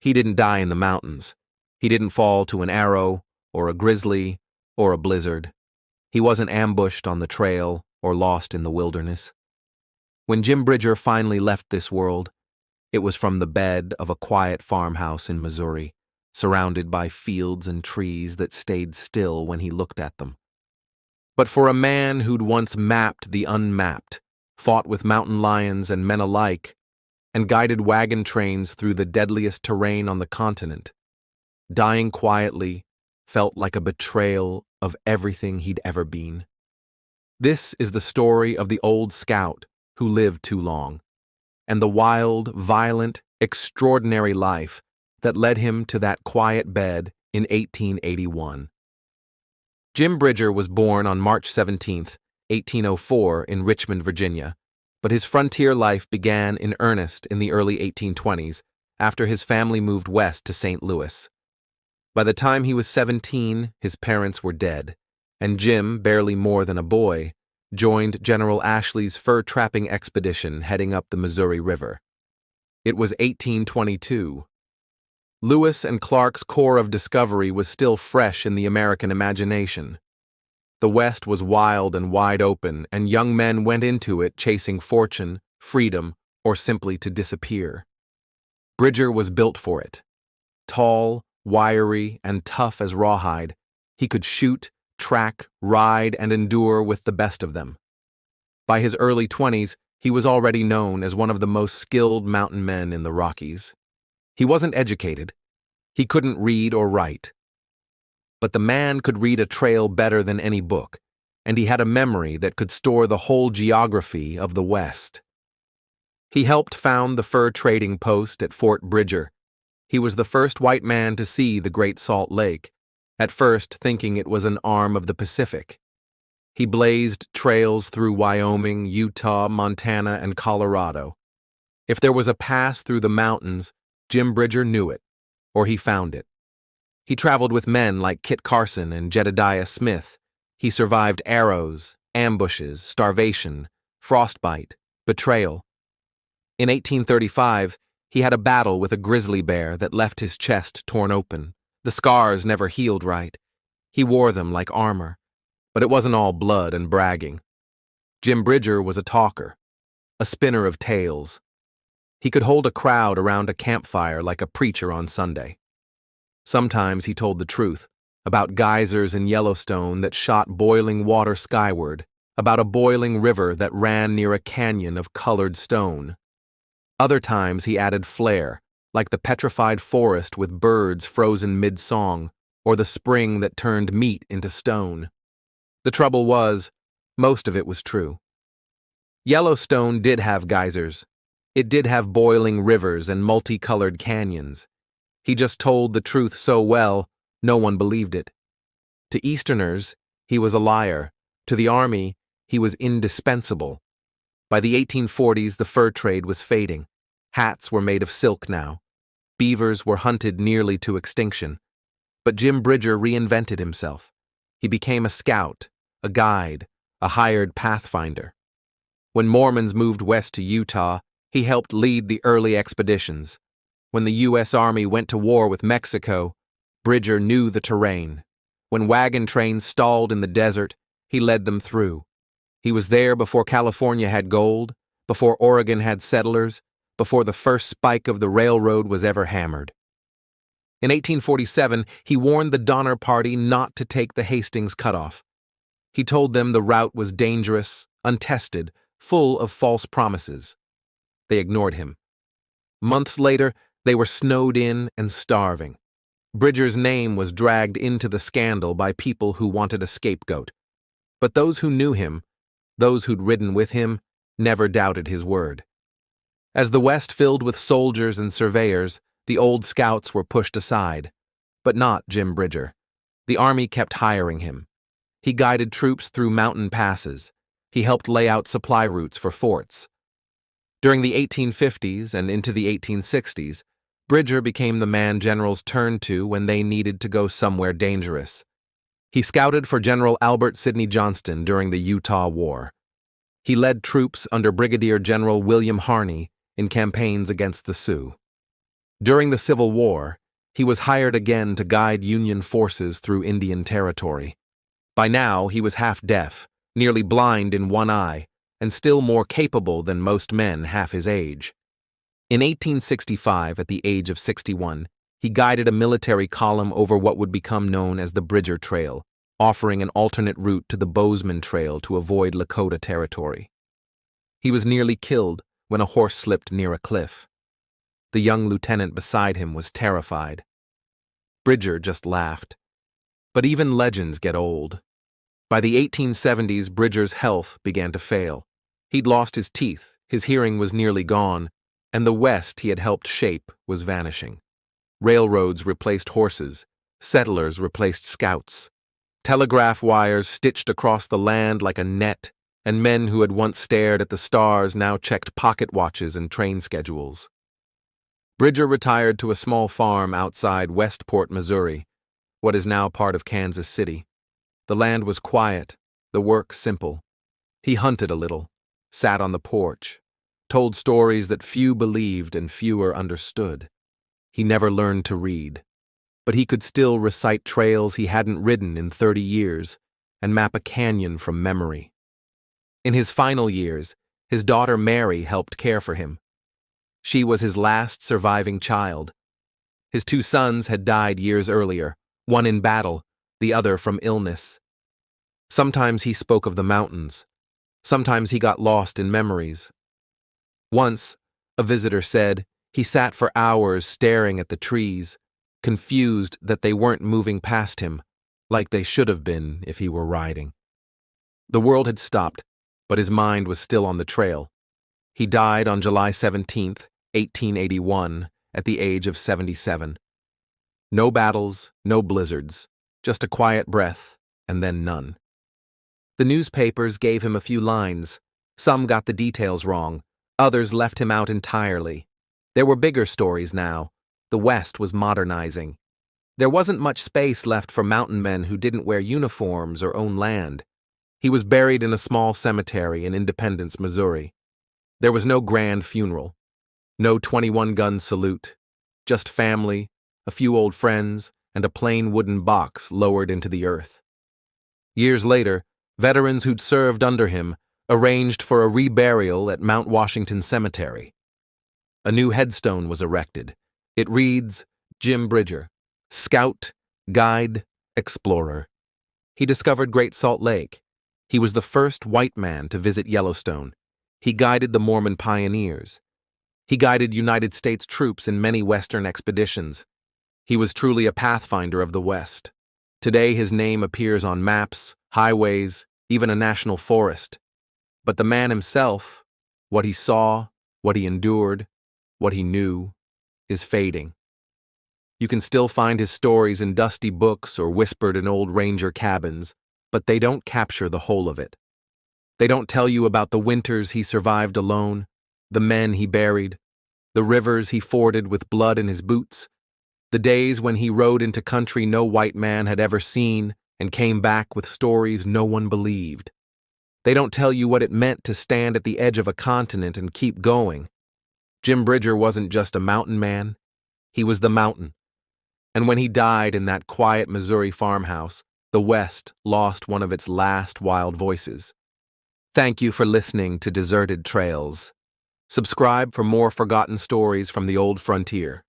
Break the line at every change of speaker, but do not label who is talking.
He didn't die in the mountains. He didn't fall to an arrow, or a grizzly, or a blizzard. He wasn't ambushed on the trail or lost in the wilderness. When Jim Bridger finally left this world, it was from the bed of a quiet farmhouse in Missouri, surrounded by fields and trees that stayed still when he looked at them. But for a man who'd once mapped the unmapped, fought with mountain lions and men alike, and guided wagon trains through the deadliest terrain on the continent, dying quietly felt like a betrayal of everything he'd ever been. This is the story of the old scout who lived too long, and the wild, violent, extraordinary life that led him to that quiet bed in 1881. Jim Bridger was born on March 17, 1804, in Richmond, Virginia, but his frontier life began in earnest in the early 1820s after his family moved west to St. Louis. By the time he was 17, his parents were dead, and Jim, barely more than a boy, joined General Ashley's fur-trapping expedition heading up the Missouri River. It was 1822. Lewis and Clark's Corps of Discovery was still fresh in the American imagination. The West was wild and wide open, and young men went into it chasing fortune, freedom, or simply to disappear. Bridger was built for it. Tall, wiry, and tough as rawhide, he could shoot, track, ride, and endure with the best of them. By his early 20s, he was already known as one of the most skilled mountain men in the Rockies. He wasn't educated. He couldn't read or write. But the man could read a trail better than any book, and he had a memory that could store the whole geography of the West. He helped found the fur trading post at Fort Bridger. He was the first white man to see the Great Salt Lake, at first thinking it was an arm of the Pacific. He blazed trails through Wyoming, Utah, Montana, and Colorado. If there was a pass through the mountains, Jim Bridger knew it, or he found it. He traveled with men like Kit Carson and Jedediah Smith. He survived arrows, ambushes, starvation, frostbite, betrayal. In 1835, he had a battle with a grizzly bear that left his chest torn open. The scars never healed right. He wore them like armor, but it wasn't all blood and bragging. Jim Bridger was a talker, a spinner of tales. He could hold a crowd around a campfire like a preacher on Sunday. Sometimes he told the truth, about geysers in Yellowstone that shot boiling water skyward, about a boiling river that ran near a canyon of colored stone. Other times he added flair, like the petrified forest with birds frozen mid-song, or the spring that turned meat into stone. The trouble was, most of it was true. Yellowstone did have geysers. It did have boiling rivers and multicolored canyons. He just told the truth so well, no one believed it. To Easterners, he was a liar. To the Army, he was indispensable. By the 1840s, the fur trade was fading. Hats were made of silk now. Beavers were hunted nearly to extinction. But Jim Bridger reinvented himself. He became a scout, a guide, a hired pathfinder. When Mormons moved west to Utah, he helped lead the early expeditions. When the U.S. Army went to war with Mexico, Bridger knew the terrain. When wagon trains stalled in the desert, he led them through. He was there before California had gold, before Oregon had settlers, before the first spike of the railroad was ever hammered. In 1847, he warned the Donner Party not to take the Hastings Cutoff. He told them the route was dangerous, untested, full of false promises. They ignored him. Months later, they were snowed in and starving. Bridger's name was dragged into the scandal by people who wanted a scapegoat. But those who knew him, those who'd ridden with him, never doubted his word. As the West filled with soldiers and surveyors, the old scouts were pushed aside. But not Jim Bridger. The Army kept hiring him. He guided troops through mountain passes. He helped lay out supply routes for forts. During the 1850s and into the 1860s, Bridger became the man generals turned to when they needed to go somewhere dangerous. He scouted for General Albert Sidney Johnston during the Utah War. He led troops under Brigadier General William Harney in campaigns against the Sioux. During the Civil War, he was hired again to guide Union forces through Indian Territory. By now, he was half-deaf, nearly blind in one eye, and still more capable than most men half his age. In 1865, at the age of 61, he guided a military column over what would become known as the Bridger Trail, offering an alternate route to the Bozeman Trail to avoid Lakota territory. He was nearly killed when a horse slipped near a cliff. The young lieutenant beside him was terrified. Bridger just laughed. But even legends get old. By the 1870s, Bridger's health began to fail. He'd lost his teeth, his hearing was nearly gone, and the West he had helped shape was vanishing. Railroads replaced horses, settlers replaced scouts. Telegraph wires stitched across the land like a net, and men who had once stared at the stars now checked pocket watches and train schedules. Bridger retired to a small farm outside Westport, Missouri, what is now part of Kansas City. The land was quiet, the work simple. He hunted a little, sat on the porch, told stories that few believed and fewer understood. He never learned to read, but he could still recite trails he hadn't ridden in 30 years and map a canyon from memory. In his final years, his daughter Mary helped care for him. She was his last surviving child. His 2 sons had died years earlier, one in battle, the other from illness. Sometimes he spoke of the mountains. Sometimes he got lost in memories. Once, a visitor said, he sat for hours staring at the trees, confused that they weren't moving past him, like they should have been if he were riding. The world had stopped, but his mind was still on the trail. He died on July 17, 1881, at the age of 77. No battles, no blizzards, just a quiet breath, and then none. The newspapers gave him a few lines. Some got the details wrong, others left him out entirely. There were bigger stories now. The West was modernizing. There wasn't much space left for mountain men who didn't wear uniforms or own land. He was buried in a small cemetery in Independence, Missouri. There was no grand funeral, no 21-gun salute, just family, a few old friends, and a plain wooden box lowered into the earth. Years later, veterans who'd served under him arranged for a reburial at Mount Washington Cemetery. A new headstone was erected. It reads, Jim Bridger, Scout, Guide, Explorer. He discovered Great Salt Lake. He was the first white man to visit Yellowstone. He guided the Mormon pioneers. He guided United States troops in many Western expeditions. He was truly a pathfinder of the West. Today his name appears on maps, highways, even a national forest. But the man himself, what he saw, what he endured, what he knew, is fading. You can still find his stories in dusty books or whispered in old ranger cabins, but they don't capture the whole of it. They don't tell you about the winters he survived alone, the men he buried, the rivers he forded with blood in his boots, the days when he rode into country no white man had ever seen and came back with stories no one believed. They don't tell you what it meant to stand at the edge of a continent and keep going. Jim Bridger wasn't just a mountain man, he was the mountain. And when he died in that quiet Missouri farmhouse, the West lost one of its last wild voices. Thank you for listening to Deserted Trails. Subscribe for more forgotten stories from the old frontier.